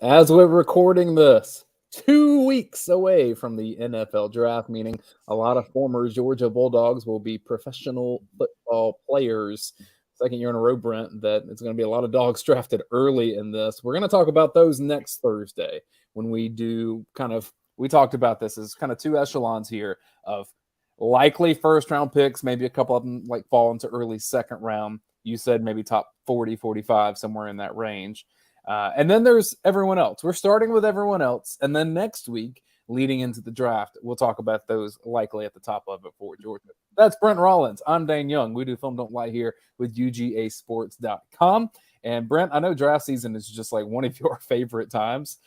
As we're recording this, 2 weeks away from the NFL draft, meaning a lot of former Georgia Bulldogs will be professional football players. Second year in a row, Brent, that it's going to be a lot of dogs drafted early in this. We're going to talk about those next Thursday when we do we talked about this as kind of two echelons here of likely first round picks, maybe a couple of them like fall into early second round. You said maybe top 40, 45, somewhere in that range. And then there's everyone else. We're starting with everyone else. And then next week, leading into the draft, we'll talk about those likely at the top of it for Georgia. That's Brent Rollins. I'm Dayne Young. We do Film Don't Lie here with UGAsports.com. And Brent, I know draft season is just like one of your favorite times.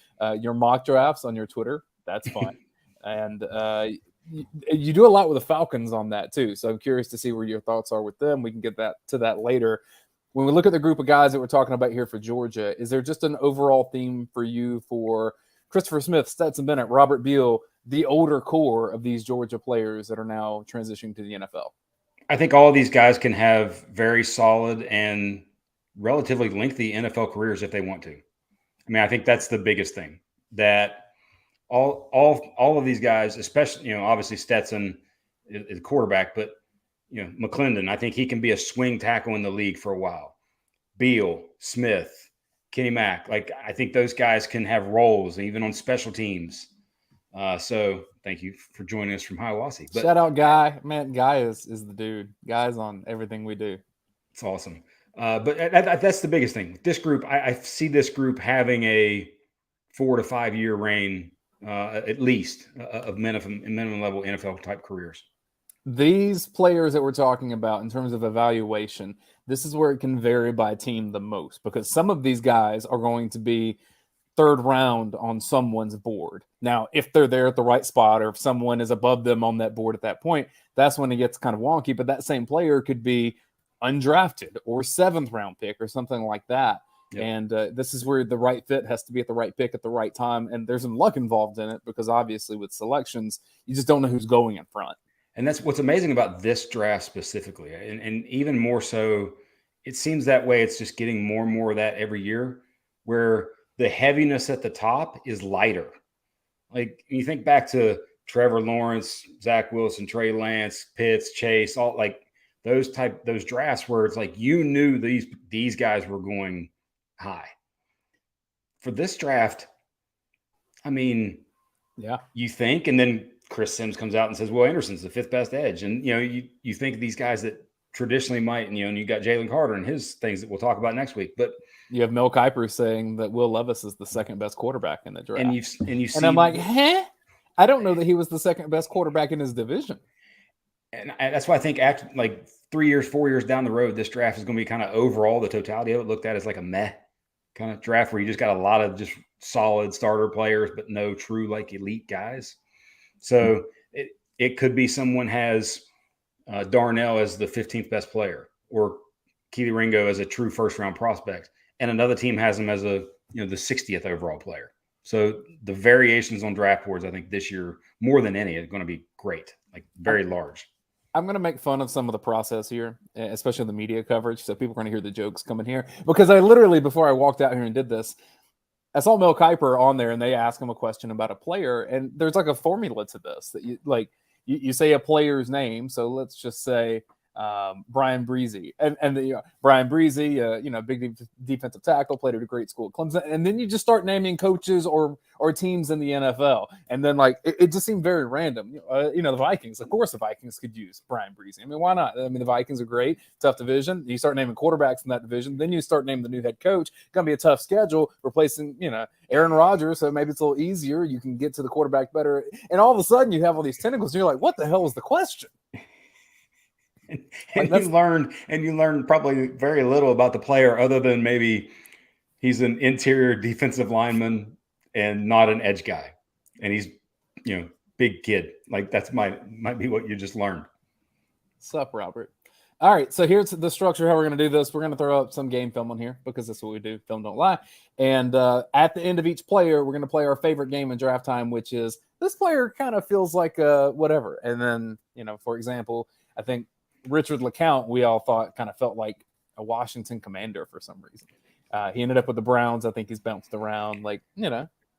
Your mock drafts on your Twitter, that's fun. And you do a lot with the Falcons on that too. So I'm curious to see where your thoughts are with them. We can get to that later. When we look at the group of guys that we're talking about here for Georgia, is there just an overall theme for you for Christopher Smith, Stetson Bennett, Robert Beal, the older core of these Georgia players that are now transitioning to the NFL? I think all of these guys can have very solid and relatively lengthy NFL careers if they want to. I mean, I think that's the biggest thing, that all of these guys, especially, obviously Stetson is quarterback, but McClendon, I think he can be a swing tackle in the league for a while. Beal, Smith, Kenny Mack, I think those guys can have roles even on special teams. So thank you for joining us from Hiawassee. Shout out Guy. Man, Guy is the dude. Guy's on everything we do. It's awesome. But that's the biggest thing. This group, I see this group having a 4 to 5 year reign, at least, of minimum level NFL type careers. These players that we're talking about in terms of evaluation, this is where it can vary by team the most, because some of these guys are going to be third round on someone's board. Now, if they're there at the right spot or if someone is above them on that board at that point, that's when it gets kind of wonky. But that same player could be undrafted or seventh round pick or something like that. Yep. And this is where the right fit has to be at the right pick at the right time. And there's some luck involved in it because obviously with selections, you just don't know who's going in front. And that's what's amazing about this draft specifically. And even more so, it seems that way. It's just getting more and more of that every year, where the heaviness at the top is lighter. Like you think back to Trevor Lawrence, Zach Wilson, Trey Lance, Pitts, Chase, all like those drafts where it's like you knew these guys were going high. For this draft, I mean, yeah, you think, and then Chris Sims comes out and says, well, Anderson's the fifth best edge. And, you think these guys that traditionally might, and you got Jalen Carter and his things that we'll talk about next week. But you have Mel Kiper saying that Will Levis is the second best quarterback in the draft. And I'm like, I don't know that he was the second best quarterback in his division. And that's why I think like 3 years, 4 years down the road, this draft is going to be kind of overall, the totality of it looked at as like a meh kind of draft where you just got a lot of just solid starter players, but no true like elite guys. So it could be someone has Darnell as the 15th best player or Keely Ringo as a true first round prospect. And another team has him as the 60th overall player. So the variations on draft boards, I think this year, more than any, is going to be great, like very large. I'm going to make fun of some of the process here, especially the media coverage. So people are going to hear the jokes coming here because I literally, before I walked out here and did this, I saw Mel Kiper on there and they asked him a question about a player. And there's like a formula to this that you say a player's name. So let's just say Brian Breezy and Brian Breezy, big defensive tackle, played at a great school at Clemson. And then you just start naming coaches or teams in the NFL. And then it just seemed very random. The Vikings, of course the Vikings could use Brian Breezy. I mean, why not? I mean, the Vikings are great, tough division. You start naming quarterbacks in that division. Then you start naming the new head coach. Going to be a tough schedule replacing, Aaron Rodgers. So maybe it's a little easier. You can get to the quarterback better. And all of a sudden you have all these tentacles and you're like, what the hell was the question? And you learn probably very little about the player other than maybe he's an interior defensive lineman and not an edge guy. And he's, big kid. Like that's might be what you just learned. Sup, Robert? All right. So here's the structure, how we're going to do this. We're going to throw up some game film on here because that's what we do. Film don't lie. And at the end of each player, we're going to play our favorite game in draft time, which is this player kind of feels like whatever. And then, for example, I think Richard LeCount, we all thought kind of felt like a Washington commander for some reason. He ended up with the Browns. I think he's bounced around,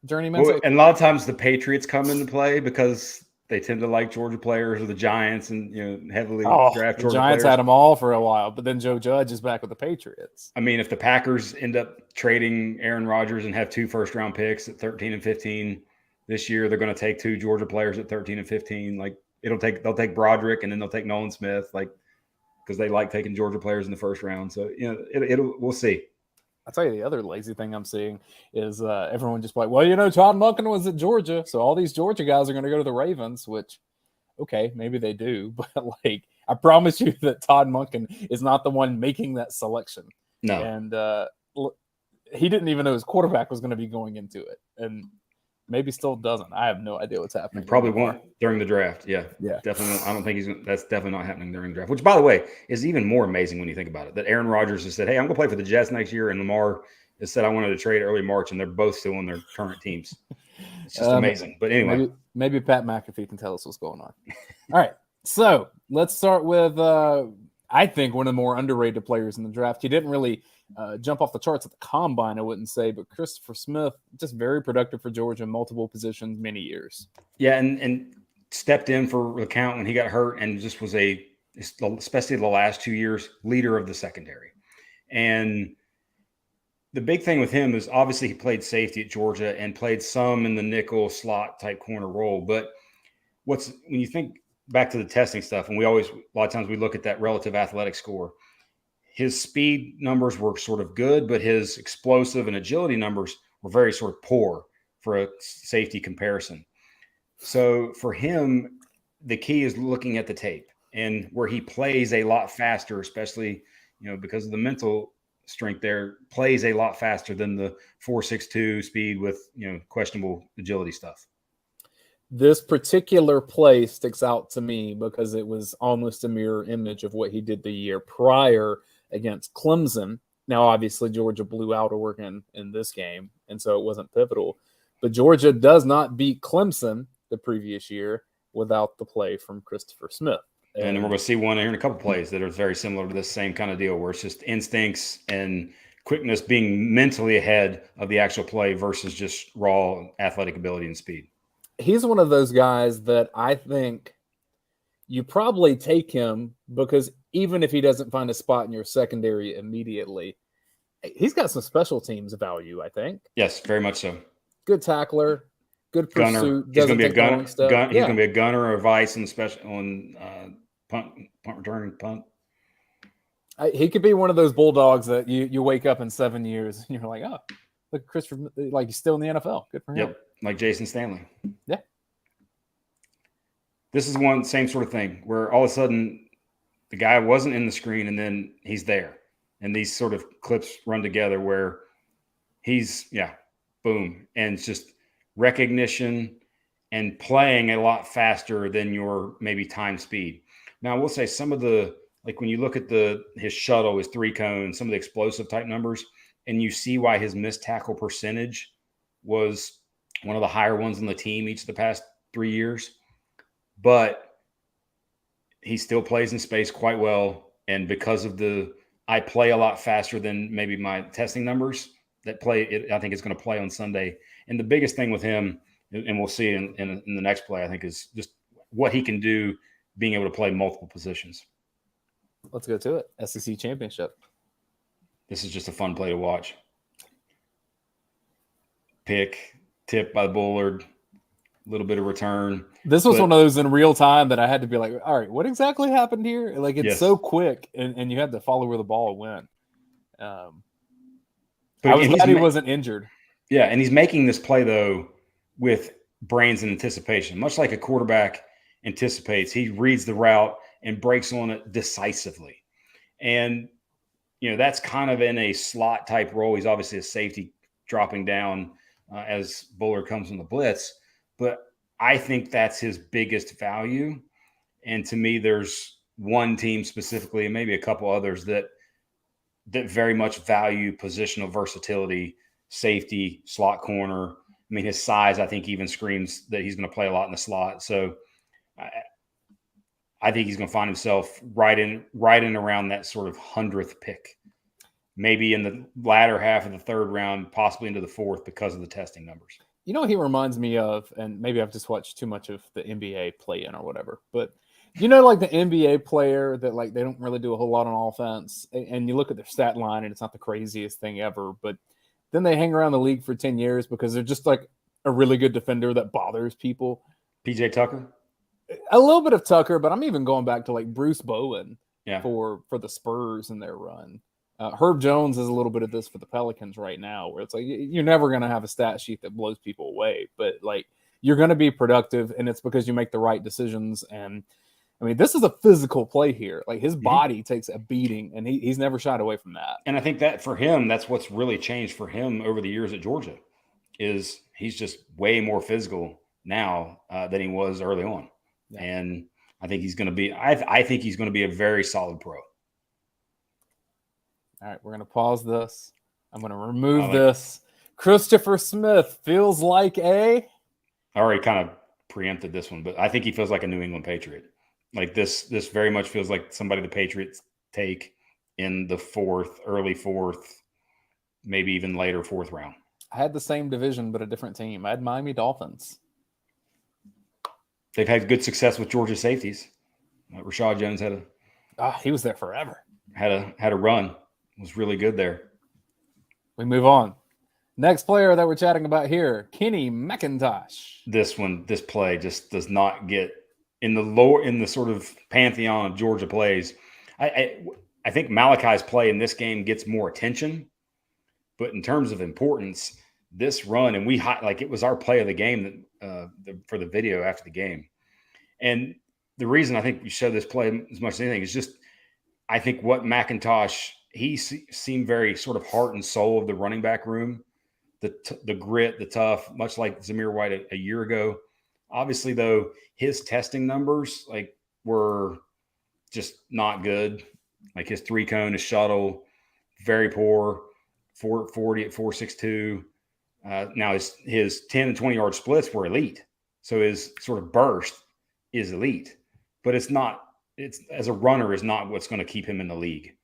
journeyman. Well, and a lot of times the Patriots come into play because they tend to like Georgia players, or the Giants, and heavily draft the Georgia Giants players. had them all for a while, but then Joe Judge is back with the Patriots. I mean, if the Packers end up trading Aaron Rodgers and have 2 first-round picks at 13 and 15 this year, they're going to take 2 Georgia players at 13 and 15. Like they'll take Broderick, and then they'll take Nolan Smith, because they like taking Georgia players in the first round. So we'll see. I'll tell you the other lazy thing I'm seeing is everyone just like, well, Todd Monken was at Georgia, so all these Georgia guys are going to go to the Ravens, which, okay, maybe they do, but I promise you that Todd Monken is not the one making that selection. No. And he didn't even know his quarterback was going to be going into it, and maybe still doesn't. I have no idea what's happening. He probably won't during the draft. Yeah, definitely. I don't think that's definitely not happening during the draft, which, by the way, is even more amazing when you think about it, that Aaron Rodgers has said, hey, I'm going to play for the Jets next year, and Lamar has said I wanted to trade early March, and they're both still on their current teams. It's just amazing. But anyway. Maybe Pat McAfee can tell us what's going on. All right, so let's start with, I think, one of the more underrated players in the draft. He didn't really jump off the charts at the combine, I wouldn't say, but Christopher Smith, just very productive for Georgia in multiple positions, many years. Yeah, and stepped in for LeCount when he got hurt, and just was especially the last 2 years, leader of the secondary. And the big thing with him is obviously he played safety at Georgia and played some in the nickel slot type corner role. But when you think back to the testing stuff, and a lot of times we look at that relative athletic score, his speed numbers were sort of good, but his explosive and agility numbers were very sort of poor for a safety comparison. So for him, the key is looking at the tape, and where he plays a lot faster, especially, because of the mental strength there, plays a lot faster than the 4.62 speed with, questionable agility stuff. This particular play sticks out to me because it was almost a mirror image of what he did the year prior against Clemson. Now, obviously, Georgia blew out Oregon in this game, and so it wasn't pivotal. But Georgia does not beat Clemson the previous year without the play from Christopher Smith. And we're going to see one here in a couple plays that are very similar to this same kind of deal, where it's just instincts and quickness being mentally ahead of the actual play versus just raw athletic ability and speed. He's one of those guys that I think you probably take him because even if he doesn't find a spot in your secondary immediately, he's got some special teams value, I think. Yes, very much so. Good tackler, good pursuit. He's going to be a gunner. He's going to be a gunner or vice on punt return and punt. He could be one of those Bulldogs that you wake up in 7 years and you're like, oh, look, Christopher, like he's still in the NFL. Good for him. Yep, like Jason Stanley. Yeah. This is one same sort of thing where all of a sudden the guy wasn't in the screen and then he's there. And these sort of clips run together where he's, boom. And it's just recognition and playing a lot faster than your maybe time speed. Now, I will say some of when you look at his shuttle, his 3-cone, some of the explosive type numbers, and you see why his missed tackle percentage was one of the higher ones on the team each of the past 3 years. But he still plays in space quite well. And because of I play a lot faster than maybe my testing numbers I think it's going to play on Sunday. And the biggest thing with him, and we'll see in the next play, I think, is just what he can do being able to play multiple positions. Let's go to it. SEC Championship. This is just a fun play to watch. Pick, tip by Bullard, a little bit of return. This was one of those in real time that I had to be like, all right, what exactly happened here? Like, it's so quick, and you had to follow where the ball went. I was glad he wasn't injured. Yeah, and he's making this play, though, with brains and anticipation. Much like a quarterback anticipates, he reads the route and breaks on it decisively. And, that's kind of in a slot type role. He's obviously a safety dropping down as Bullard comes on the blitz. But I think that's his biggest value. And to me, there's one team specifically, and maybe a couple others, that very much value positional versatility, safety, slot corner. I mean, his size, I think, even screams that he's going to play a lot in the slot. So I think he's going to find himself right in around that sort of 100th pick. maybe in the latter half of the third round, possibly into the fourth because of the testing numbers. You know what he reminds me of, and maybe I've just watched too much of the NBA play-in or whatever, but like the NBA player that like they don't really do a whole lot on offense, and you look at their stat line and it's not the craziest thing ever, but then they hang around the league for 10 years because they're just like a really good defender that bothers people. PJ Tucker? A little bit of Tucker, but I'm even going back to like Bruce Bowen Yeah. for the Spurs in their run. Herb Jones is a little bit of this for the Pelicans right now, where it's like you're never going to have a stat sheet that blows people away, but like you're going to be productive, and it's because you make the right decisions. And I mean, this is a physical play here. Like his body takes a beating, and he's never shied away from that. And I think that for him, that's what's really changed for him over the years at Georgia, is he's just way more physical now than he was early on. Yeah. And I think he's going to be. I think he's going to be a very solid pro. All right, we're going to pause this. I'm going to remove this. Christopher Smith feels like I already kind of preempted this one, but I think he feels like a New England Patriot. Like this very much feels like somebody the Patriots take in the early fourth, maybe even later fourth round. I had the same division, but a different team. I had Miami Dolphins. They've had good success with Georgia safeties. Rashad Jones he was there forever. Had a run. Was really good there. We move on. Next player that we're chatting about here, Kenny McIntosh. This play just does not get in the sort of pantheon of Georgia plays. I think Malachi's play in this game gets more attention, but in terms of importance, this run, and it was our play of the game for the video after the game. And the reason I think we show this play as much as anything is just I think what McIntosh, he seemed very sort of heart and soul of the running back room, the grit, the tough, much like Zamir White a year ago. Obviously, though, his testing numbers were just not good. Like his 3-cone, his shuttle, very poor, 440 at 4.62. Now his 10 and 20 yard splits were elite. So his sort of burst is elite, but it's as a runner is not what's going to keep him in the league.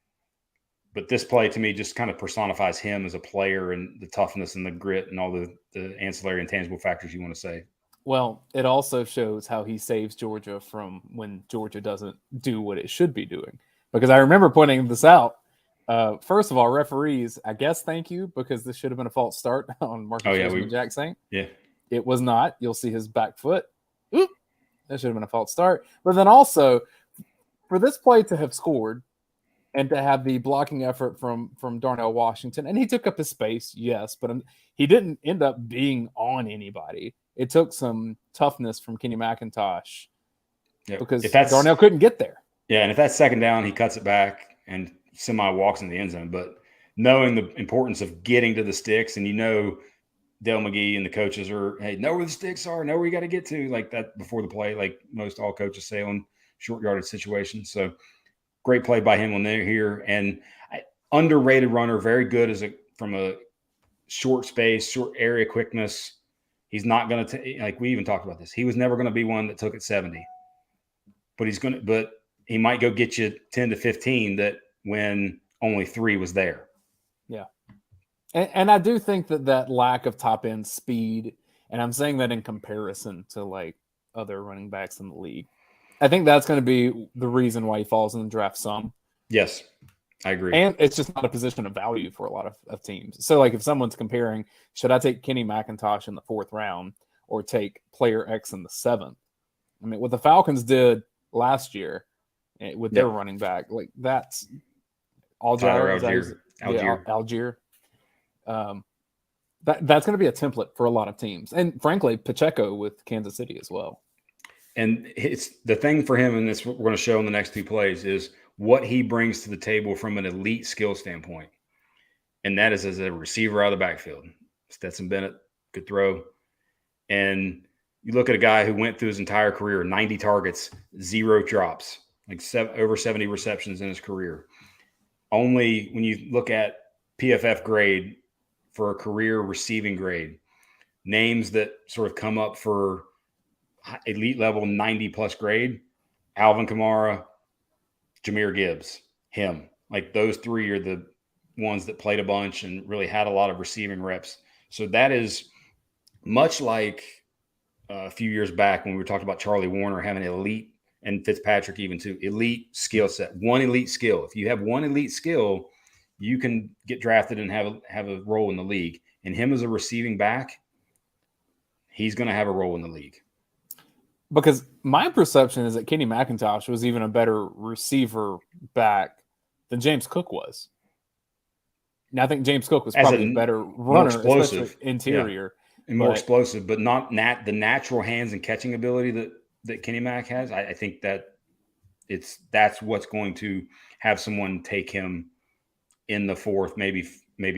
But this play to me just kind of personifies him as a player and the toughness and the grit and all the ancillary and tangible factors you want to say. Well, it also shows how he saves Georgia from when Georgia doesn't do what it should be doing. Because I remember pointing this out. First of all, referees, I guess thank you, because this should have been a false start on Marcus Jack Saint. Yeah. It was not. You'll see his back foot. Oop, that should have been a false start. But then also, for this play to have scored and to have the blocking effort from Darnell Washington, and he took up his space, yes, but he didn't end up being on anybody. It took some toughness from Kenny McIntosh because Darnell couldn't get there. Yeah, and if that's second down, he cuts it back and semi-walks in the end zone. But knowing the importance of getting to the sticks, and Dale McGee and the coaches are, hey, know where the sticks are, know where you got to get to, like that before the play, like most all coaches say on short yardage situations. So great play by him on there here. And underrated runner, very good from a short space, short area quickness. He's not going to like we even talked about this. He was never going to be one that took it 70. But he might go get you 10 to 15 that when only 3 was there. Yeah. And I do think that lack of top end speed, and I'm saying that in comparison to like other running backs in the league, I think that's going to be the reason why he falls in the draft some. Yes, I agree. And it's just not a position of value for a lot of teams. So like if someone's comparing, should I take Kenny McIntosh in the 4th round or take player X in the 7th? I mean, what the Falcons did last year with their running back, like that's Algier. That's going to be a template for a lot of teams, and frankly, Pacheco with Kansas City as well. And it's the thing for him, and this we're going to show in the next 2 plays, is what he brings to the table from an elite skill standpoint, and that is as a receiver out of the backfield. Stetson Bennett could throw, and you look at a guy who went through his entire career, 90 targets, 0 drops, like over 70 receptions in his career. Only when you look at PFF grade for a career receiving grade, names that sort of come up for elite level 90+ grade, Alvin Kamara, Jahmyr Gibbs, him. Like those 3 are the ones that played a bunch and really had a lot of receiving reps. So that is much like a few years back when we were talking about Charlie Warner having elite, and Fitzpatrick even too, elite skill set, one elite skill. If you have one elite skill, you can get drafted and have a role in the league. And him as a receiving back, he's going to have a role in the league. Because my perception is that Kenny McIntosh was even a better receiver back than James Cook was. Now, I think James Cook was probably a better runner, especially interior. Yeah. And more explosive, but not the natural hands and catching ability that Kenny Mack has. I think that that's what's going to have someone take him in the fourth, maybe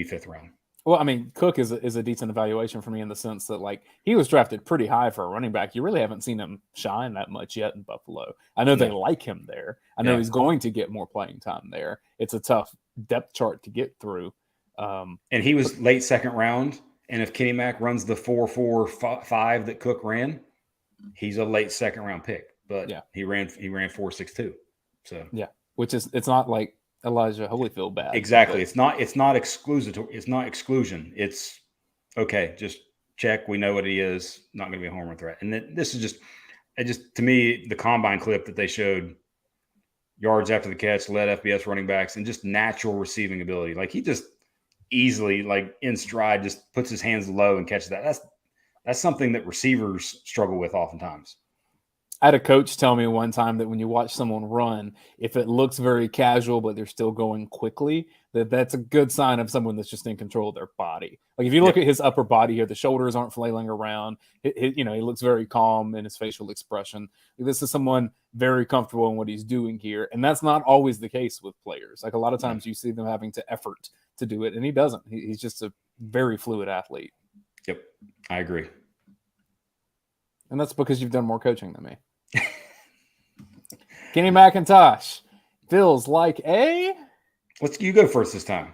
fifth round. Well, I mean, Cook is a decent evaluation for me in the sense that, like, he was drafted pretty high for a running back. You really haven't seen him shine that much yet in Buffalo. I know they like him there. I know he's going to get more playing time there. It's a tough depth chart to get through. And he was late second round. And if Kenny Mack runs the 4.45 that Cook ran, he's a late second round pick. But he ran 4.62. So which is, it's not like Elijah Holyfield bad. Exactly. It's not exclusion. It's not exclusion. It's okay. Just check. We know what he is. Not going to be a home run threat. And this is just to me, the combine clip that they showed, yards after the catch, led FBS running backs, and just natural receiving ability. Like, he just easily, like, in stride, just puts his hands low and catches that. That's something that receivers struggle with oftentimes. I had a coach tell me one time that when you watch someone run, if it looks very casual, but they're still going quickly, that's a good sign of someone that's just in control of their body. Like, if you look at his upper body here, the shoulders aren't flailing around. He looks very calm in his facial expression. This is someone very comfortable in what he's doing here. And that's not always the case with players. Like, a lot of times you see them having to effort to do it, and he doesn't. He's just a very fluid athlete. Yep, I agree. And that's because you've done more coaching than me. Kenny McIntosh feels like you go first this time.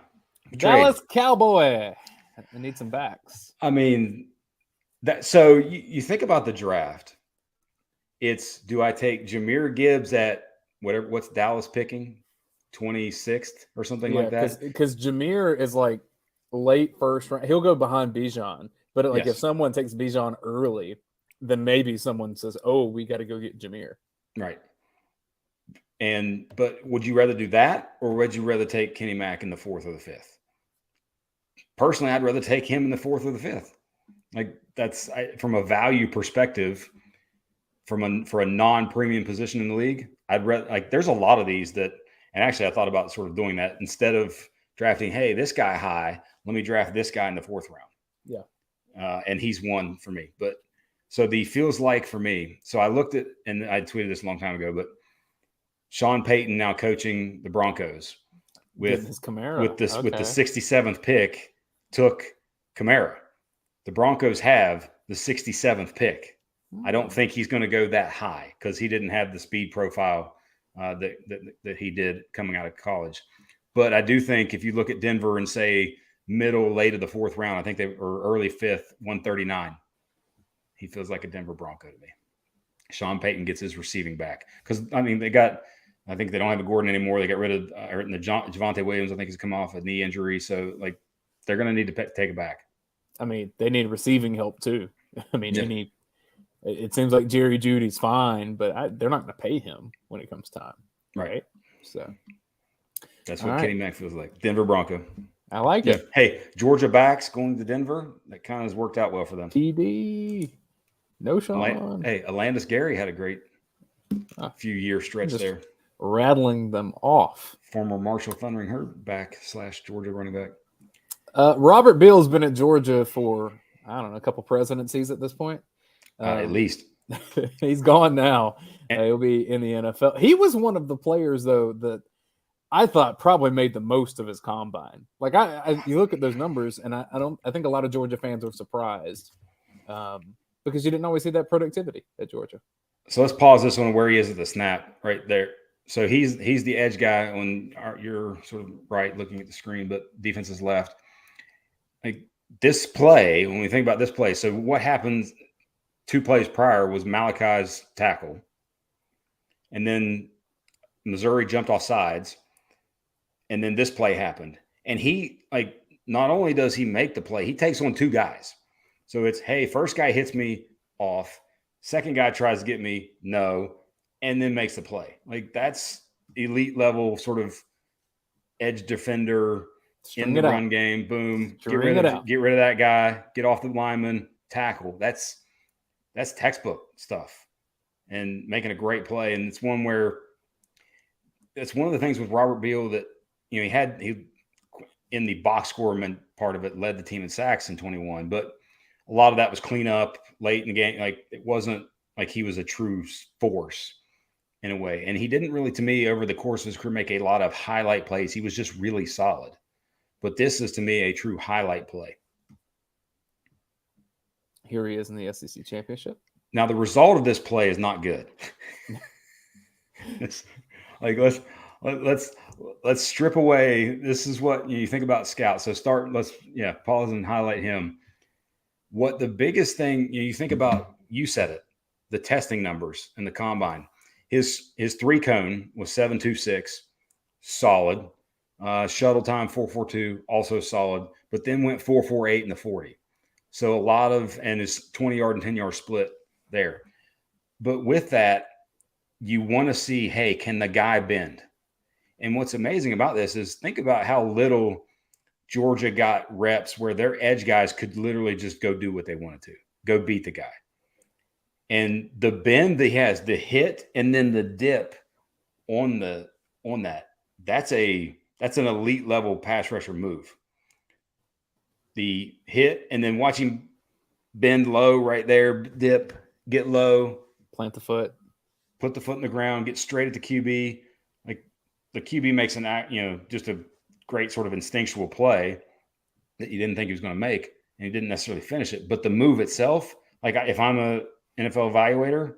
Dallas Cowboy. I need some backs. I mean, so you think about the draft. It's, do I take Jahmyr Gibbs at what's Dallas picking? 26th or something like that? Because Jahmyr is like late first round. He'll go behind Bijan. But if someone takes Bijan early, then maybe someone says, oh, we got to go get Jahmyr. Right. But would you rather do that, or would you rather take Kenny Mack in the fourth or the fifth? Personally, I'd rather take him in the fourth or the fifth. Like, that's from a value perspective, for a non-premium position in the league. I'd rather, like, there's a lot of these that, and actually I thought about sort of doing that instead of drafting, hey, this guy high, let me draft this guy in the fourth round. Yeah. And he's one for me. But so the feels like for me, so I looked at, and I tweeted this a long time ago, but Sean Payton now coaching the Broncos with the 67th pick, took Kamara. The Broncos have the 67th pick. I don't think he's going to go that high because he didn't have the speed profile that he did coming out of college. But I do think if you look at Denver and say middle, late of the fourth round, I think they were early fifth, 139. He feels like a Denver Bronco to me. Sean Payton gets his receiving back. Because, I mean, I think they don't have a Gordon anymore. They got rid of Javonte Williams, I think, has come off a knee injury. So, like, they're going to need to take it back. I mean, they need receiving help, too. I mean, it seems like Jerry Jeudy's fine, but they're not going to pay him when it comes time. Right. So that's what Kenny Mack feels like. Denver Bronco. I like it. Hey, Georgia backs going to Denver. That kind of has worked out well for them. TD. No Sean. Alandis Gary had a great few year stretch there. Rattling them off. Former Marshall Thundering Herd back / Georgia running back. Robert Beal has been at Georgia for, I don't know, a couple presidencies at this point. At least. He's gone now. He'll be in the NFL. He was one of the players, though, that I thought probably made the most of his combine. Like, you look at those numbers, and I think a lot of Georgia fans were surprised because you didn't always see that productivity at Georgia. So let's pause this one where he is at the snap right there. So he's the edge guy when you're sort of right looking at the screen, but defense is left. Like, this play, when we think about this play, so what happens 2 plays prior was Malachi's tackle. And then Missouri jumped off sides. And then this play happened. And he, like, not only does he make the play, he takes on two guys. So it's, hey, first guy hits me off, second guy tries to get me, no, and then makes the play. Like, that's elite level sort of edge defender in the run game. Boom, get rid of that guy, get off the lineman, tackle. That's textbook stuff, and making a great play. And it's one where it's one of the things with Robert Beal that, you know, he in the box score part of it led the team in sacks in 21, but a lot of that was clean up late in the game. Like, it wasn't like he was a true force in a way. And he didn't really, to me, over the course of his career, make a lot of highlight plays. He was just really solid. But this is, to me, a true highlight play. Here he is in the SEC championship. Now, the result of this play is not good. It's like, let's strip away. This is what you think about scouts. So let's pause and highlight him. What the biggest thing, you think about, you said it, the testing numbers in the combine. His 3-cone was 7.26, solid. Shuttle time 4.42, also solid. But then went 4.48 in the 40. So a lot of, and his 20-yard and 10-yard split there. But with that, you want to see, hey, can the guy bend? And what's amazing about this is, think about how little Georgia got reps where their edge guys could literally just go do what they wanted to, go beat the guy. And the bend that he has, the hit and then the dip on that's an elite level pass rusher move. The hit and then watch him bend low right there, dip, get low, plant the foot, put the foot in the ground, get straight at the QB. Like, the QB makes just a great sort of instinctual play that you didn't think he was going to make, and he didn't necessarily finish it. But the move itself, like, if I'm a NFL evaluator,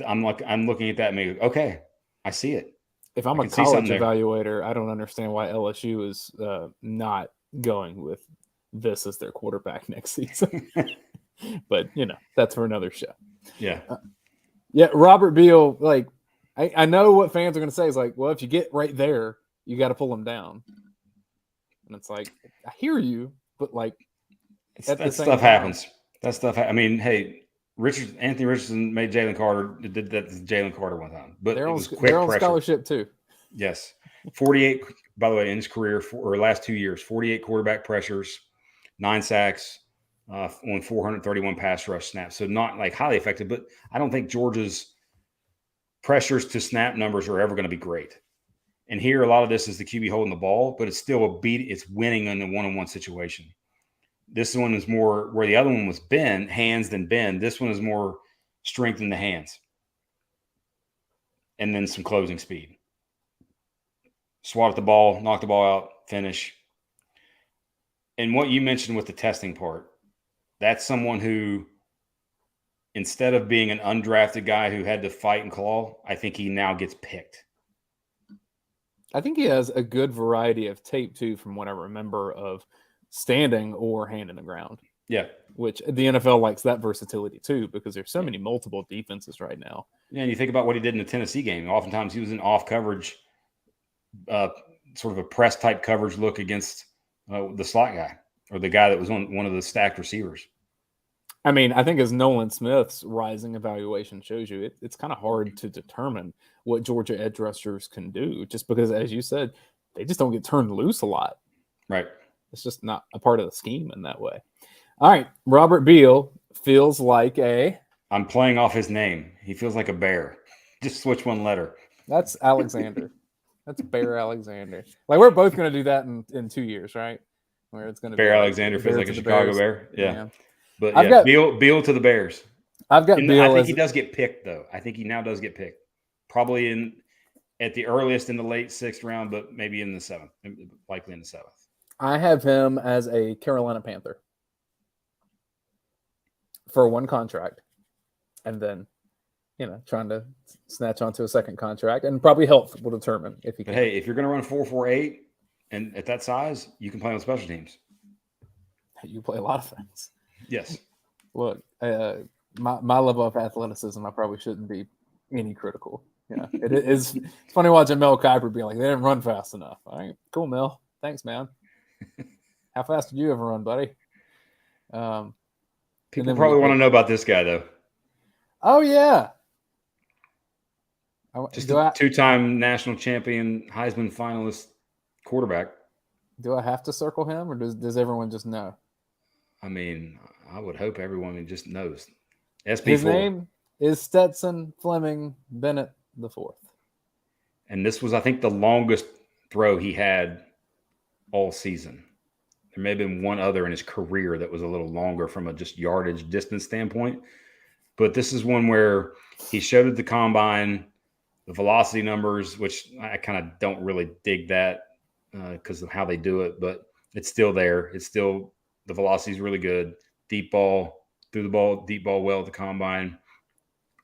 I'm looking at that and maybe, okay, I see it. If I'm a college evaluator, I don't understand why LSU is not going with this as their quarterback next season. But, that's for another show. Yeah. Robert Beal, like, I know what fans are going to say is like, well, if you get right there, you got to pull him down. And it's like, I hear you, but like, that stuff happens. That stuff. I mean, hey, Anthony Richardson made Jalen Carter, did that to Jalen Carter one time, but they're it was quick on pressure. Scholarship too. Yes. 48, by the way, in his career, or last 2 years, 48 quarterback pressures, 9 sacks, on 431 pass rush snaps. So not like highly effective, but I don't think Georgia's pressures to snap numbers are ever going to be great. And here, a lot of this is the QB holding the ball, but it's still it's winning in the one-on-one situation. This one is more where the other one was hands than bend. This one is more strength in the hands. And then some closing speed. Swat at the ball, knock the ball out, finish. And what you mentioned with the testing part, that's someone who, instead of being an undrafted guy who had to fight and claw, I think he now gets picked. I think he has a good variety of tape, too, from what I remember, of standing or hand in the ground. Yeah. Which the NFL likes that versatility, too, because there's so many multiple defenses right now. Yeah, and you think about what he did in the Tennessee game. Oftentimes he was in off coverage, sort of a press type coverage look against the slot guy or the guy that was on one of the stacked receivers. I mean, I think as Nolan Smith's rising evaluation shows you, it's kind of hard to determine what Georgia edge rushers can do, just because, as you said, they just don't get turned loose a lot. Right. It's just not a part of the scheme in that way. All right. Robert Beal feels like I'm playing off his name. He feels like a bear. Just switch one letter. That's Alexander. That's Bear Alexander. Like, we're both going to do that in 2 years, right? Where it's going to Bear be Alexander feels like a Chicago Bear. Yeah. But I've got Beal to the Bears. I've got Beal. I think he does get picked, though. I think he now does get picked. Probably at the earliest in the late 6th round, but maybe in the 7th, likely in the 7th. I have him as a Carolina Panther for one contract, and then, trying to snatch onto a second contract, and probably health will determine if he can. But hey, if you're going to run 4.48 and at that size, you can play on special teams. You play a lot of things. Yes. Look, my level of athleticism, I probably shouldn't be any critical. It's funny watching Mel Kiper be like, they didn't run fast enough. All right, cool, Mel. Thanks, man. How fast did you ever run, buddy? People probably want to know about this guy, though. Oh, yeah. Just a two-time national champion, Heisman finalist quarterback. Do I have to circle him, or does everyone just know? I mean, I would hope everyone just knows. SB4. His name is Stetson Bennett IV. And this was, I think, the longest throw he had all season. There may have been one other in his career that was a little longer from a just yardage distance standpoint. But this is one where he showed at the combine the velocity numbers, which I kind of don't really dig that because of how they do it. But it's still there. It's still – the velocity is really good. Deep ball, threw the ball, deep ball well at the combine.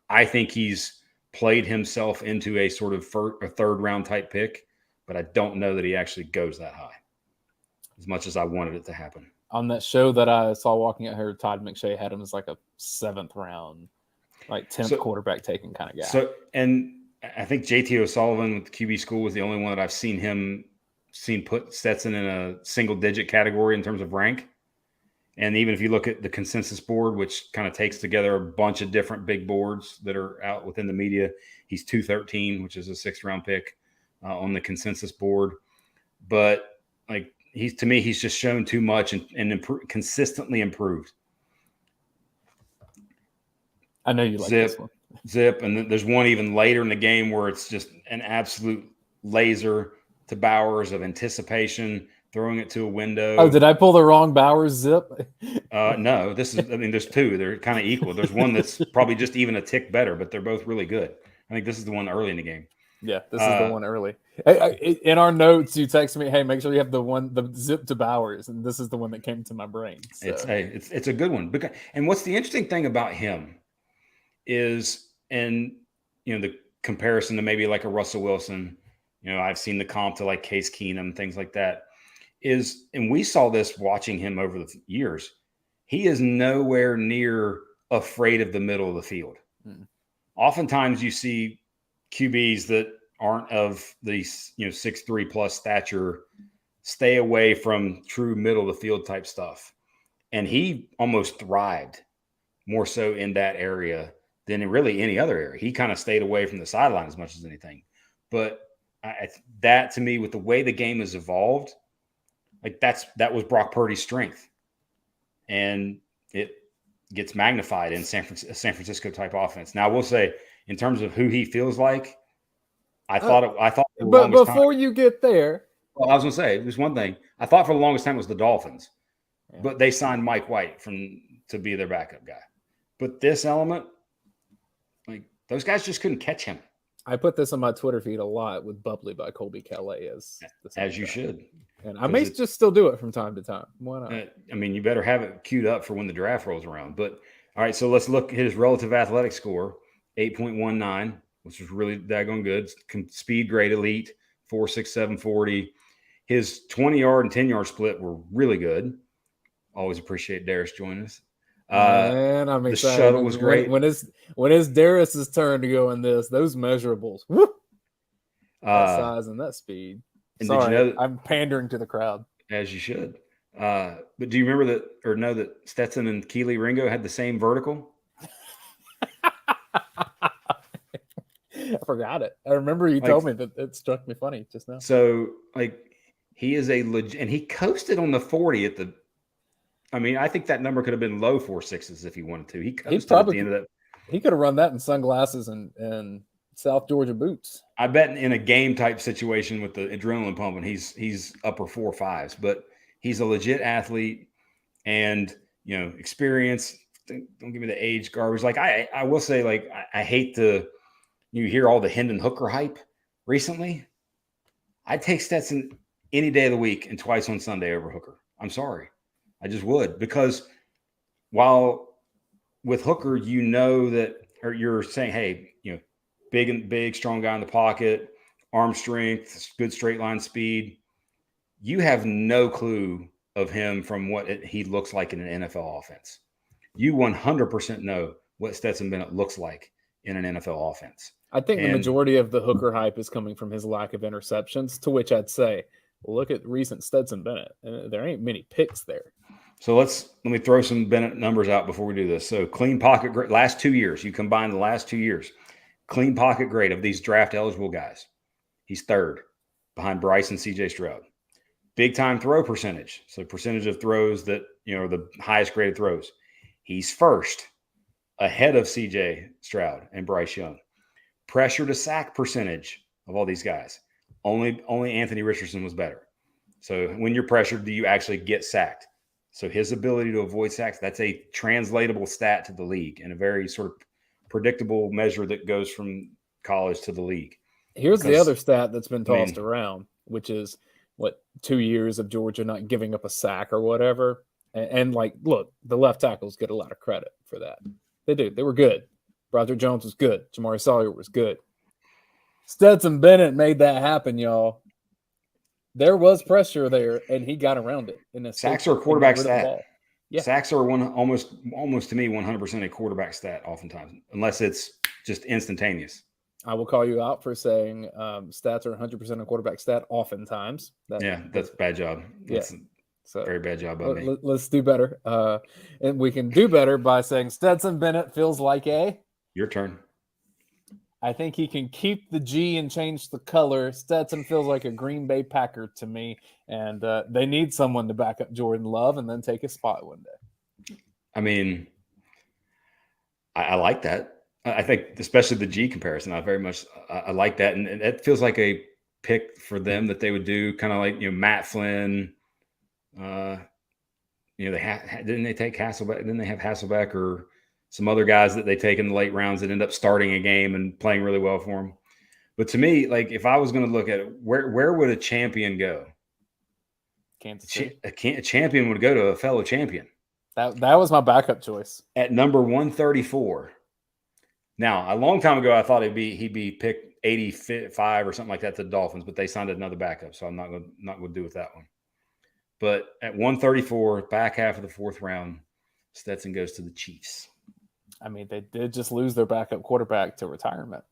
I think he's played himself into a sort of a third-round type pick, but I don't know that he actually goes that high as much as I wanted it to happen. On that show that I saw walking out here, Todd McShay had him as like a 7th round, like 10th quarterback taken kind of guy. And I think JT O'Sullivan with the QB school was the only one that I've seen put Stetson in a single-digit category in terms of rank. And even if you look at the consensus board, which kind of takes together a bunch of different big boards that are out within the media, he's 213, which is a 6th-round pick on the consensus board. But like he's just shown too much and consistently improved. I know you like this one. Zip, and then there's one even later in the game where it's just an absolute laser to Bowers of anticipation, throwing it to a window. Oh, did I pull the wrong Bowers zip? No, there's two. They're kind of equal. There's one that's probably just even a tick better, but they're both really good. I think this is the one early in the game. Yeah, this is the one early. In our notes, you text me, "Hey, make sure you have the zip to Bowers," and this is the one that came to my brain. So. It's a good one. And what's the interesting thing about him is, and the comparison to maybe like a Russell Wilson. I've seen the comp to like Case Keenum, things like that. And we saw this watching him over the years. He is nowhere near afraid of the middle of the field. Oftentimes you see QBs that aren't of the 6'3" plus stature stay away from true middle of the field type stuff. And he almost thrived more so in that area than in really any other area. He kind of stayed away from the sideline as much as anything. But that to me, with the way the game has evolved, like that was Brock Purdy's strength. And it gets magnified in San Francisco type offense. Now I will say, in terms of who he feels like, I thought. But before you get there, well, I was going to say there's one thing I thought for the longest time was the Dolphins, but they signed Mike White to be their backup guy. But this element, like those guys just couldn't catch him. I put this on my Twitter feed a lot with "Bubbly" by Colby Calais as you should, and I may just still do it from time to time. Why not? I mean, you better have it queued up for when the draft rolls around. But all right, so let's look at his relative athletic score. 8.19, which was really daggone good. Speed grade elite, 4.67 40. His 20-yard and 10-yard split were really good. Always appreciate Darius joining us. Man, I'm excited. The shuttle was great. When it's Darius's turn to go in those measurables. Whoop! That size and that speed. Sorry, I'm pandering to the crowd. As you should. But do you remember that or know that Stetson and Keely Ringo had the same vertical? I forgot it. I remember you told me that. It struck me funny just now. So, he is and he coasted on the 40 at the. I mean, I think that number could have been low 4.6s if he wanted to. He coasted at the end of that. He could have run that in sunglasses and South Georgia boots. I bet in a game type situation with the adrenaline pumping, he's upper 4.5s, but he's a legit athlete and experience. Don't give me the age garbage. Like I will say, like I hate you hear all the Hendon Hooker hype recently. I'd take Stetson any day of the week and twice on Sunday over Hooker. I'm sorry. I just would, because while with Hooker, or you're saying, hey, big, strong guy in the pocket, arm strength, good straight line speed. You have no clue of him from what he looks like in an NFL offense. You 100% know what Stetson Bennett looks like in an NFL offense. I think the majority of the Hooker hype is coming from his lack of interceptions, to which I'd say Look at recent Stetson Bennett. There ain't many picks there. So let me throw some Bennett numbers out before we do this. So clean pocket grade, last 2 years, you combine the last 2 years, clean pocket grade of these draft eligible guys. He's third behind Bryce and CJ Stroud. Big time throw percentage. So percentage of throws that, the highest graded throws. He's first ahead of CJ Stroud and Bryce Young. Pressure to sack percentage of all these guys. Only Anthony Richardson was better. So when you're pressured, do you actually get sacked? So his ability to avoid sacks, that's a translatable stat to the league and a very sort of predictable measure that goes from college to the league. Here's the other stat that's been tossed around, which is 2 years of Georgia not giving up a sack or whatever. And look, the left tackles get a lot of credit for that. They do. They were good. Broderick Jones was good. Jamari Sawyer was good. Stetson Bennett made that happen, y'all. There was pressure there, and he got around it. Sacks are a quarterback stat. Yeah. Sacks are almost to me 100% a quarterback stat oftentimes, unless it's just instantaneous. I will call you out for saying stats are 100% a quarterback stat oftentimes. That's a bad job. That's a very bad job by me. Let's do better. And we can do better by saying Stetson Bennett feels like Your turn. I think he can keep the G and change the color. Stetson feels like a Green Bay Packer to me, and they need someone to back up Jordan Love and then take his spot one day. I mean, I like that. I think especially the G comparison, I like that. And it feels like a pick for them that they would do kind of like, Matt Flynn. Didn't they take Hasselbeck? Didn't they have Hasselbeck or some other guys that they take in the late rounds that end up starting a game and playing really well for them? But to me, if I was going to look at it, where would a champion go? Kansas City. A champion would go to a fellow champion. That was my backup choice. At number 134. Now, a long time ago, I thought he'd be picked 85 or something like that to the Dolphins, but they signed another backup, so I'm not going to do with that one. But at 134, back half of the fourth round, Stetson goes to the Chiefs. I mean, they did just lose their backup quarterback to retirement.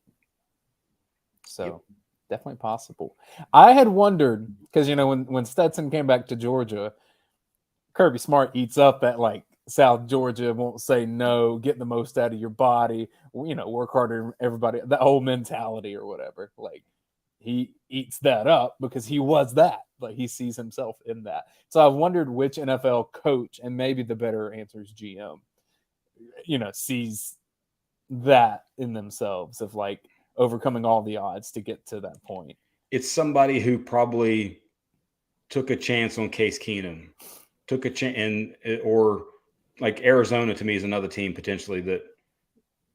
So definitely possible. I had wondered, because, when Stetson came back to Georgia, Kirby Smart eats up at South Georgia, won't say no, get the most out of your body, work harder than everybody, that whole mentality or whatever. He eats that up because he was that. He sees himself in that. So I've wondered which NFL coach, and maybe the better answer is GM, sees that in themselves of overcoming all the odds to get to that point. It's somebody who probably took a chance on Case Keenum, took a chance, or Arizona to me is another team potentially that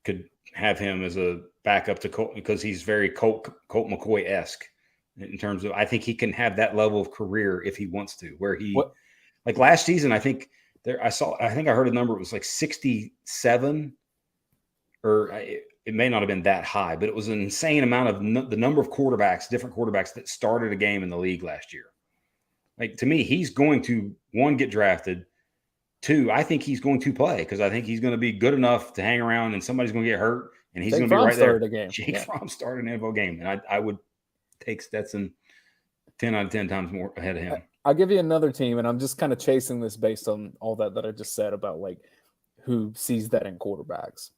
could have him as a backup to Colt, because he's very Colt McCoy-esque in terms of, I think he can have that level of career if he wants to, where he, last season, I think I heard a number, it was 67, or it may not have been that high, but it was an insane amount of the number of different quarterbacks that started a game in the league last year. To me, he's going to, one, get drafted. Two, I think he's going to play because I think he's going to be good enough to hang around and somebody's going to get hurt and he's going to be right there. Jake Fromm started an NFL game, and I would take Stetson 10 out of 10 times more ahead of him. I'll give you another team, and I'm just kind of chasing this based on all that I just said about who sees that in quarterbacks.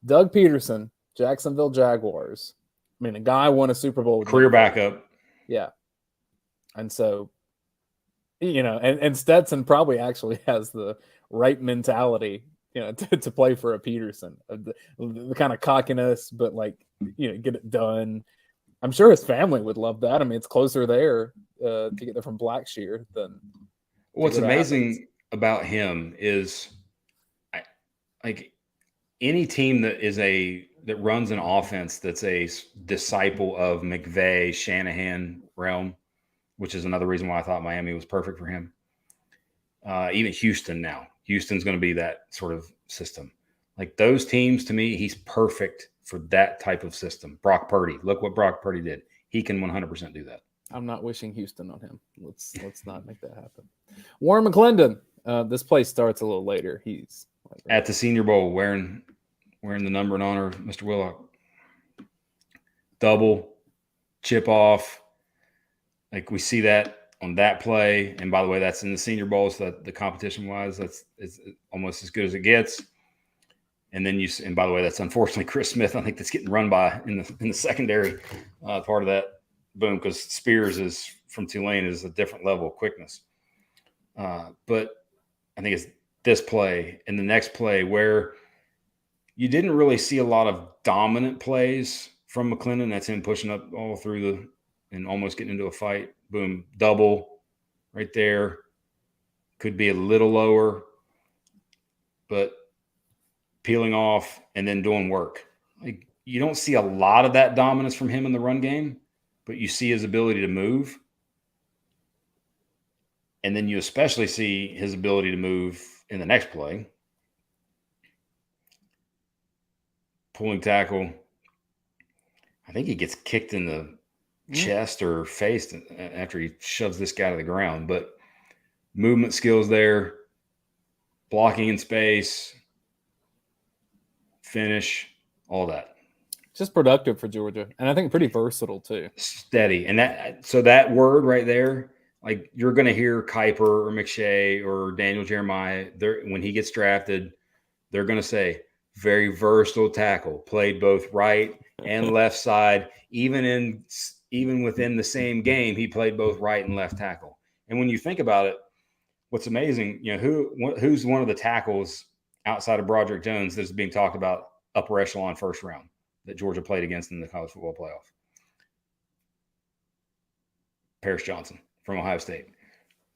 Doug Peterson, Jacksonville Jaguars. I mean, a guy won a Super Bowl. Career backup. Yeah. And so, and Stetson probably actually has the right mentality, to play for a Peterson. The kind of cockiness, but get it done. I'm sure his family would love that. I mean, it's closer there to get there from Blackshear than. What's amazing about him is, any team that runs an offense that's a disciple of McVay, Shanahan realm, which is another reason why I thought Miami was perfect for him. Even Houston now. Houston's going to be that sort of system. Those teams, to me, he's perfect for that type of system. Brock Purdy. Look what Brock Purdy did. He can 100% do that. I'm not wishing Houston on him. Let's not make that happen. Warren McClendon. This play starts a little later. He's at the Senior Bowl wearing the number in honor of Mr. Willock. Double, chip off. Like we see that on that play. And by the way, that's in the Senior Bowl, so that the competition-wise, it's almost as good as it gets. And then and by the way, that's unfortunately Chris Smith. I think that's getting run by in the secondary part of that boom, because Spears is from Tulane is a different level of quickness. But I think it's this play and the next play where you didn't really see a lot of dominant plays from McClendon. That's him pushing up all through and almost getting into a fight. Boom, double right there. Could be a little lower, but peeling off and then doing work. Like, you don't see a lot of that dominance from him in the run game, but you see his ability to move. And then you especially see his ability to move in the next play. Pulling tackle. I think he gets kicked in the chest or face after he shoves this guy to the ground. But movement skills there, blocking in space, finish, all that. Just productive for Georgia. And I think pretty versatile too. Steady. And that word right there, like you're going to hear Kuiper or McShay or Daniel Jeremiah, when he gets drafted, they're going to say, very versatile tackle, played both right and left side. Even within the same game, he played both right and left tackle. And when you think about it, what's amazing, who's one of the tackles outside of Broderick Jones that's being talked about upper echelon first round that Georgia played against in the college football playoff? Paris Johnson from Ohio State.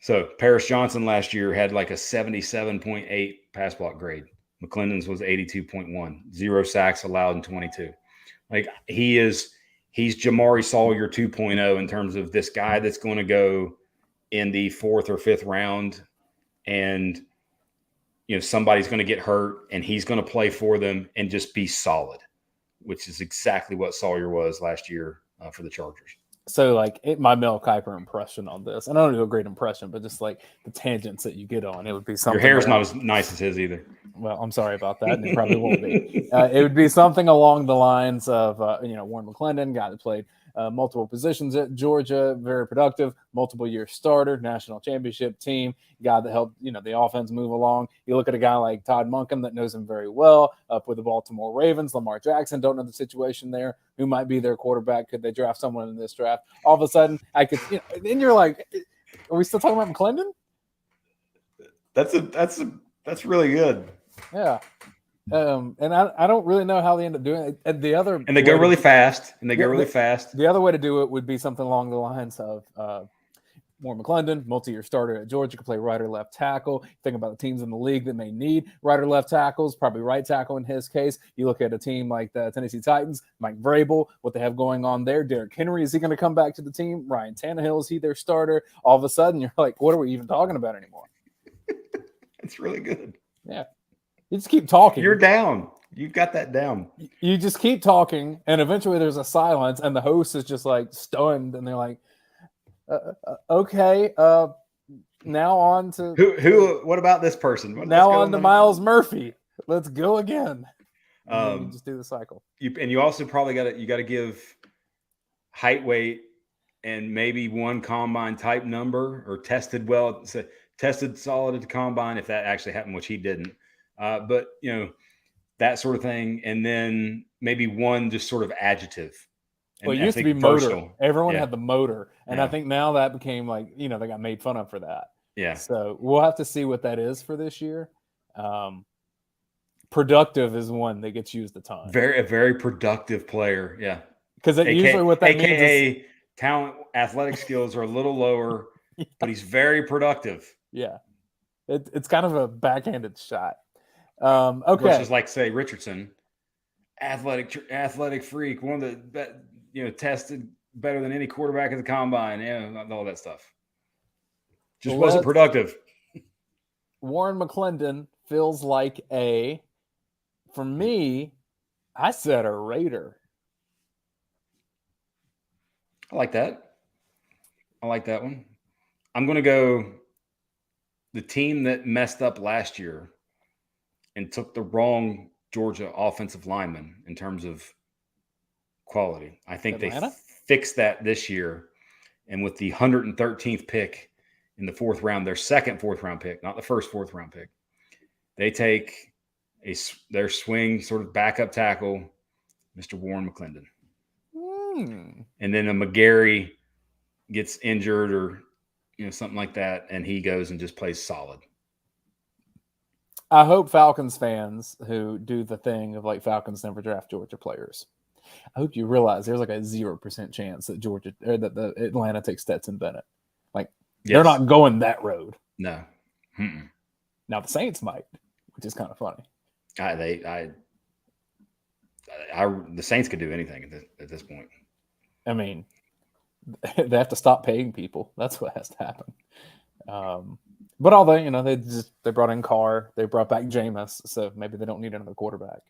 So Paris Johnson last year had like a 77.8 pass block grade. McClendon's was 82.1, 0 sacks allowed in 22. Like he's Jamari Sawyer 2.0 in terms of this guy that's going to go in the 4th or 5th round, and somebody's going to get hurt and he's going to play for them and just be solid, which is exactly what Sawyer was last year for the Chargers. So, my Mel Kiper impression on this, and I don't do a great impression, but just like the tangents that you get on, it would be something. Your hair's not as nice as his either. Well, I'm sorry about that, and it probably won't be. It would be something along the lines of, Warren McClendon, guy that played multiple positions at Georgia, very productive, multiple-year starter, national championship team, guy that helped, the offense move along. You look at a guy like Todd Monken that knows him very well, up with the Baltimore Ravens. Lamar Jackson, don't know the situation there. Who might be their quarterback? Could they draft someone in this draft? All of a sudden, then you're like, are we still talking about McClendon? That's really good. Yeah. And I don't really know how they end up doing it. And they go really fast. The other way to do it would be something along the lines of Warren McClendon, multi-year starter at Georgia, could play right or left tackle. Think about the teams in the league that may need right or left tackles, probably right tackle in his case. You look at a team like the Tennessee Titans, Mike Vrabel, what they have going on there. Derrick Henry, is he going to come back to the team? Ryan Tannehill, is he their starter? All of a sudden, you're like, what are we even talking about anymore? It's really good. Yeah. You just keep talking. You're down. You've got that down. You just keep talking, and eventually there's a silence, and the host is just like stunned, and they're like, okay, now on to who? What about this person? Now on to Miles Murphy. Let's go again. You just do the cycle. You also probably got to give height, weight, and maybe one combine type number, or tested well, tested solid at the combine if that actually happened, which he didn't. But that sort of thing, and then maybe one just sort of adjective. Well, it used to be motor. Everyone had the motor. And I think now that became they got made fun of for that. Yeah. So we'll have to see what that is for this year. Productive is one that gets used a ton. A very productive player. Yeah. Because usually what that means is talent, athletic skills are a little lower, but he's very productive. Yeah. It's kind of a backhanded shot. Okay. Versus say Richardson, athletic freak, one of the tested better than any quarterback at the combine, all that stuff. Just wasn't productive. Warren McClendon feels like for me, I said a Raider. I like that. I like that one. I'm going to go the team that messed up last year and took the wrong Georgia offensive lineman in terms of quality. I think Atlanta? They fixed that this year. And with the 113th pick in the fourth round, their second fourth-round pick, not the first fourth-round pick, they take their swing sort of backup tackle, Mr. Warren McClendon. And then a McGarry gets injured or something like that, and he goes and just plays solid. I hope Falcons fans who do the thing of like Falcons never draft Georgia players, I hope you realize there's like a 0% chance that the Atlanta takes Stetson Bennett. Like they're not going that road. No. Mm-mm. Now the Saints might, which is kind of funny. The Saints could do anything at this point. I mean, they have to stop paying people. That's what has to happen. But although they brought in Carr, they brought back Jameis, so maybe they don't need another quarterback.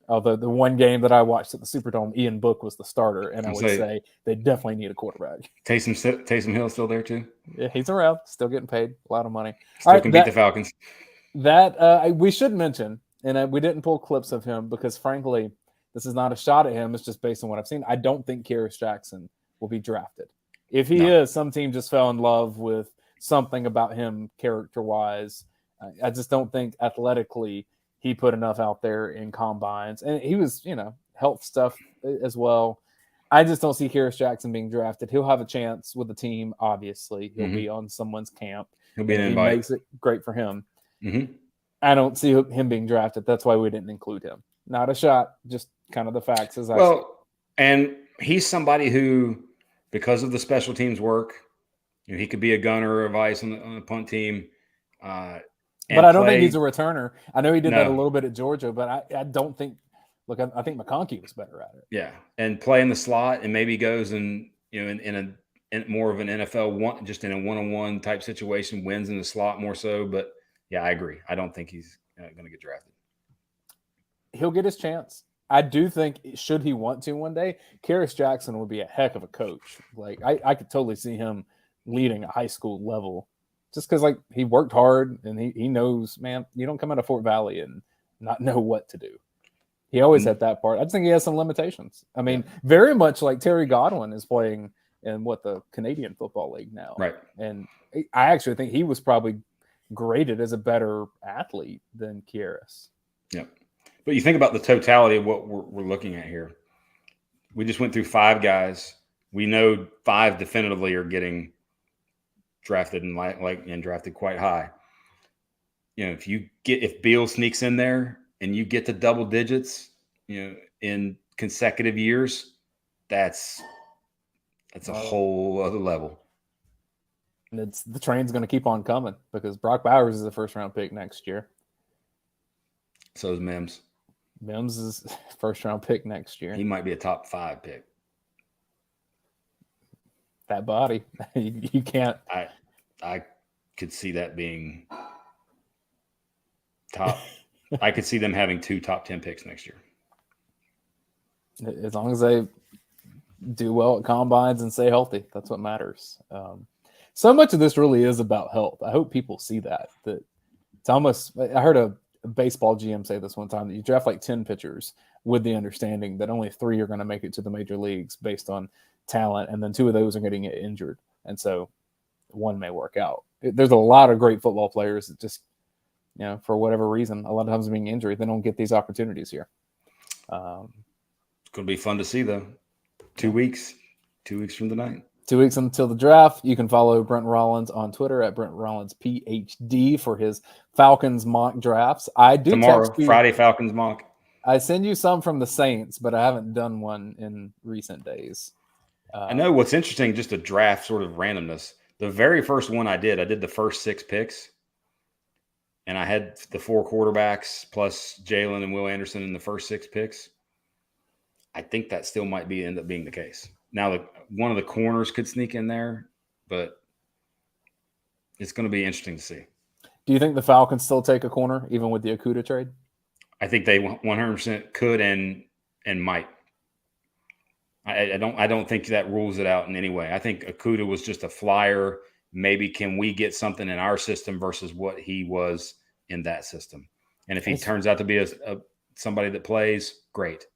Although the one game that I watched at the Superdome, Ian Book was the starter, and I would say they definitely need a quarterback. Taysom Hill still there too? Yeah, he's around, still getting paid a lot of money. Still can beat the Falcons. That we should mention, and we didn't pull clips of him because, frankly, this is not a shot at him. It's just based on what I've seen. I don't think Kearis Jackson will be drafted. If he is, some team just fell in love with something about him character-wise. I just don't think athletically he put enough out there in combines. And he was, health stuff as well. I just don't see Kearis Jackson being drafted. He'll have a chance with the team, obviously. He'll be on someone's camp. He'll be an invite. He makes it great for him. Mm-hmm. I don't see him being drafted. That's why we didn't include him. Not a shot, just kind of the facts as I see. And he's somebody who, because of the special teams work, he could be a gunner or a vice on the punt team. But I don't think he's a returner. I know he did that a little bit at Georgia, but I don't think – look, I think McConkey was better at it. Yeah, and play in the slot and maybe goes in more of an NFL just in a one-on-one type situation, wins in the slot more so. But, yeah, I agree. I don't think he's going to get drafted. He'll get his chance. I do think, should he want to one day, Kearis Jackson would be a heck of a coach. Like, I could totally see him leading a high school level just because, like, he worked hard and he knows, man, you don't come out of Fort Valley and not know what to do. He always had that part. I just think he has some limitations. I mean, very much like Terry Godwin is playing in the Canadian Football League now. Right. And I actually think he was probably graded as a better athlete than Kearis. Yeah. But you think about the totality of what we're looking at here. We just went through 5 guys. We know 5 definitively are getting drafted and drafted quite high. If Beal sneaks in there and you get to double digits, in consecutive years, that's a whole other level. And the train's going to keep on coming because Brock Bowers is a first-round pick next year. So is Mims. Mims is first-round pick next year. He might be a top 5 pick. That body, you can't. I could see that being top. I could see them having 2 top 10 picks next year. As long as they do well at combines and stay healthy, that's what matters. So much of this really is about health. I hope people see that it's almost. I heard a baseball GM say this one time that you draft like 10 pitchers with the understanding that only 3 are going to make it to the major leagues based on talent, and then 2 of those are going to get injured, and so one may work out. There's a lot of great football players that just, for whatever reason, a lot of times being injured, they don't get these opportunities here. It's going to be fun to see, though. 2 weeks from tonight. 2 weeks until the draft. You can follow Brent Rollins on Twitter at Brent Rollins PhD for his Falcons mock drafts. I do tomorrow, Friday Falcons mock. I send you some from the Saints, but I haven't done one in recent days. I know what's interesting, just a draft sort of randomness. The very first one I did the first 6 picks, and I had the 4 quarterbacks plus Jalen and Will Anderson in the first 6 picks. I think that still might end up being the case. Now, one of the corners could sneak in there, but it's going to be interesting to see. Do you think the Falcons still take a corner, even with the Okudah trade? I think they 100% could and might. I don't think that rules it out in any way. I think Okudah was just a flyer. Maybe can we get something in our system versus what he was in that system? And if he turns out to be somebody that plays, great.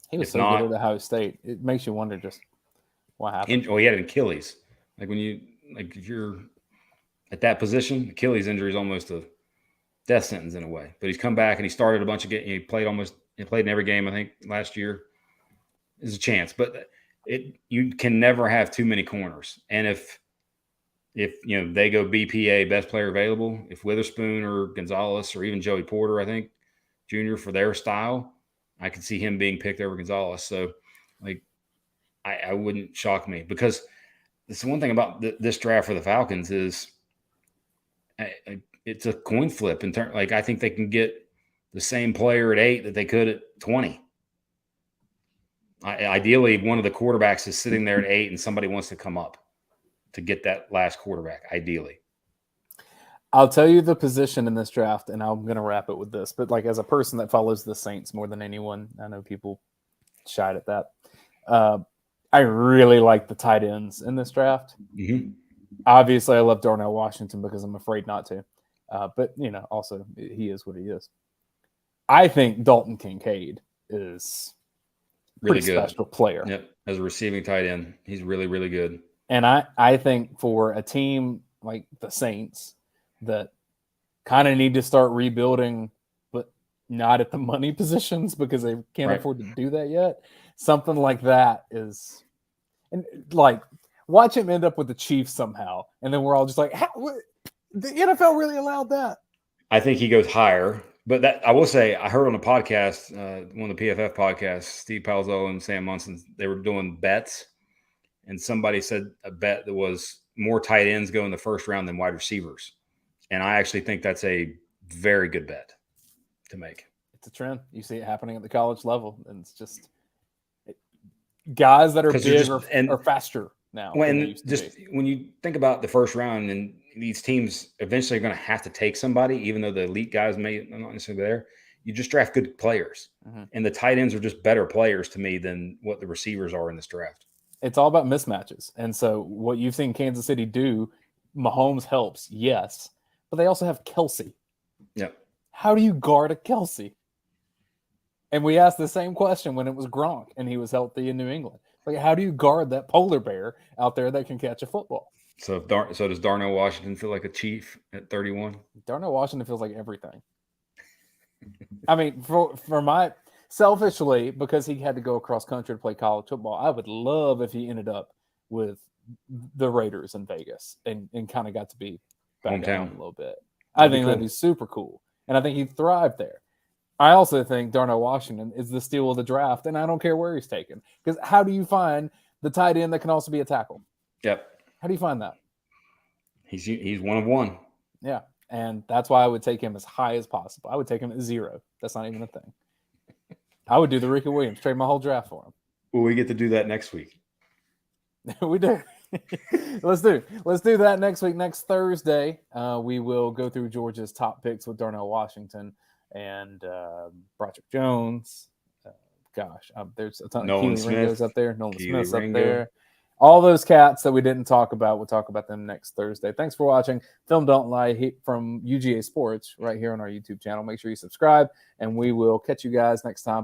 He was good at Ohio State. It makes you wonder just what happened. He had an Achilles. Like if you're at that position, Achilles injury is almost a death sentence in a way. But he's come back and he started a bunch of games. He played in every game, I think, last year. There's a chance. But you can never have too many corners. And if they go BPA, best player available, if Witherspoon or Gonzalez or even Joey Porter, I think, Jr. for their style, I could see him being picked over Gonzalez. So, I wouldn't shock me, because it's one thing about this draft for the Falcons is it's a coin flip in terms. I think they can get the same player at 8 that they could at 20. Ideally, one of the quarterbacks is sitting there at 8, and somebody wants to come up to get that last quarterback. Ideally, I'll tell you the position in this draft, and I'm going to wrap it with this. But as a person that follows the Saints more than anyone, I know people shied at that. I really like the tight ends in this draft. Mm-hmm. Obviously, I love Darnell Washington because I'm afraid not to. But, also he is what he is. I think Dalton Kincaid is really pretty good. Special player. Yep. As a receiving tight end, he's really, really good. And I think for a team like the Saints that kind of need to start rebuilding, but not at the money positions because they can't afford to do that yet, something like that is – and watch him end up with the Chiefs somehow, and then we're all just like, the NFL really allowed that? I think he goes higher. But that I will say, I heard on a podcast, one of the PFF podcasts, Steve Palzolo and Sam Munson, they were doing bets, and somebody said a bet that was more tight ends go in the first round than wide receivers. And I actually think that's a very good bet to make. It's a trend. You see it happening at the college level, and it's just guys that are big are faster now. When you think about the first round, and these teams eventually are going to have to take somebody, even though the elite guys may not necessarily be there, you just draft good players. Mm-hmm. And the tight ends are just better players to me than what the receivers are in this draft. It's all about mismatches. And so what you've seen Kansas City do, Mahomes helps, yes, but they also have Kelsey. Yeah. How do you guard a Kelsey? And we asked the same question when it was Gronk and he was healthy in New England. How do you guard that polar bear out there that can catch a football? So does Darnell Washington feel like a Chief at 31? Darnell Washington feels like everything. I mean, for my selfishly, because he had to go across country to play college football, I would love if he ended up with the Raiders in Vegas and kind of got to be back home a little bit. I think that'd be super cool. And I think he'd thrive there. I also think Darnell Washington is the steal of the draft, and I don't care where he's taken. Because how do you find the tight end that can also be a tackle? Yep. How do you find that? He's one of one. Yeah, and that's why I would take him as high as possible. I would take him at 0. That's not even a thing. I would do the Ricky Williams, trade my whole draft for him. Well, we get to do that next week. We do. Let's do that next week. Next Thursday, we will go through Georgia's top picks with Darnell Washington and Broderick Jones. There's a ton of Keely Ringo's up there. Nolan Smith's up there. All those cats that we didn't talk about, we'll talk about them next Thursday. Thanks for watching Film Don't Lie from UGA Sports right here on our YouTube channel. Make sure you subscribe, and we will catch you guys next time.